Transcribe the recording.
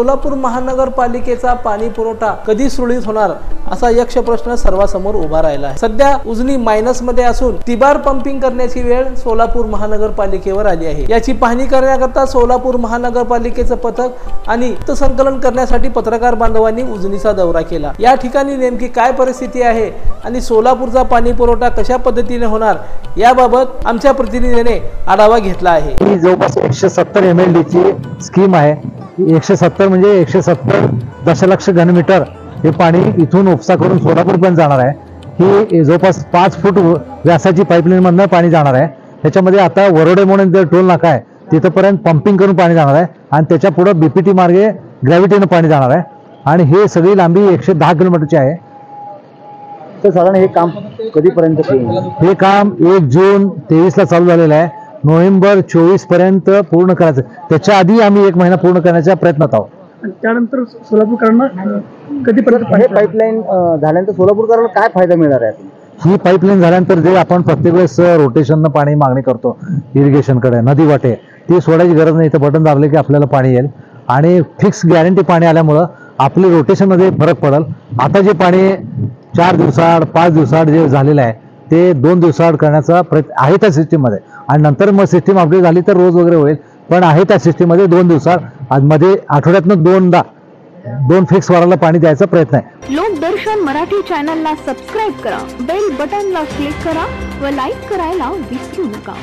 सोलापूर महानगरपालिकेचा पाणी पुरवठा कधी सुरळीत होणार असा यक्ष प्रश्न सर्वांसमोर उभा राहिला आहे। सध्या उजनी मायनस मध्ये असून तिबार पंपिंग करण्याची वेळ सोलापूर महानगरपालिकेवर आली आहे। याची पाहणी करण्याकरता सोलापूर महानगरपालिकेचं पथक आणि संकलन करण्यासाठी पत्रकार बांधवांनी उजनीचा दौरा केला। या ठिकाणी नेमकी काय परिस्थिती आहे आणि सोलापूरचा पाणी पुरवठा कशा पद्धतीने होणार याबाबत आमच्या प्रतिनिधीने आढावा घेतला आहे। ही जवळपास 170 MLD ची स्कीम आहे। 170 म्हणजे 170 दशलक्ष घनमीटर हे पाणी इथून उपसा करून सोलापूरपर्यंत जाणार आहे। ही जवळपास 5 फूट व्यासाची पाईपलाईन मधनं पाणी जाणार आहे। त्याच्यामध्ये आता वरोडे म्हणून जे टोल नाका आहे तिथपर्यंत पंपिंग करून पाणी जाणार आहे आणि त्याच्या पुढे BPT मार्गे ग्रॅव्हिटीनं पाणी जाणार आहे आणि हे सगळी लांबी 110 किलोमीटरची आहे। तर साधारण हे काम कधीपर्यंत होईल? हे काम 1 जून 23 ला चालू झालेलं आहे। नोव्हेंबर 24 पर्यंत पूर्ण करायचं। त्याच्या आधी आम्ही 1 महिना पूर्ण करण्याच्या प्रयत्नात आहोत। त्यानंतर सोलापूरकरांना कधीपर्यंत हे पाईपलाईन झाल्यानंतर सोलापूरकरांना काय फायदा मिळणार आहे? ही पाईपलाईन झाल्यानंतर जे आपण प्रत्येक वेळेस रोटेशननं पाणी मागणी करतो इरिगेशनकडे नदी वाटे ती सोडायची गरज नाही। इथं बटन दाबले की आपल्याला पाणी येईल आणि फिक्स गॅरंटी पाणी आल्यामुळं आपली रोटेशनमध्ये फरक पडेल। आता जे पाणी 4 दिवसाआड 5 दिवसाआड जे झालेलं आहे ते 2 दिवसाआड करण्याचा प्रयत्न आहे त्या सिस्टीममध्ये आणि नंतर मग सिस्टीम अपडेट झाली तर रोज वगैरे होईल, पण आहे त्या सिस्टीममध्ये 2 दिवसाआड मध्ये आठवड्यातनं 2दा 2 फिक्स वाराला पाणी द्यायचा प्रयत्न आहे। लोकदर्शन मराठी चॅनलला सबस्क्राइब करा, बेल बटनला क्लिक करा व लाईक करायला विसरू नका।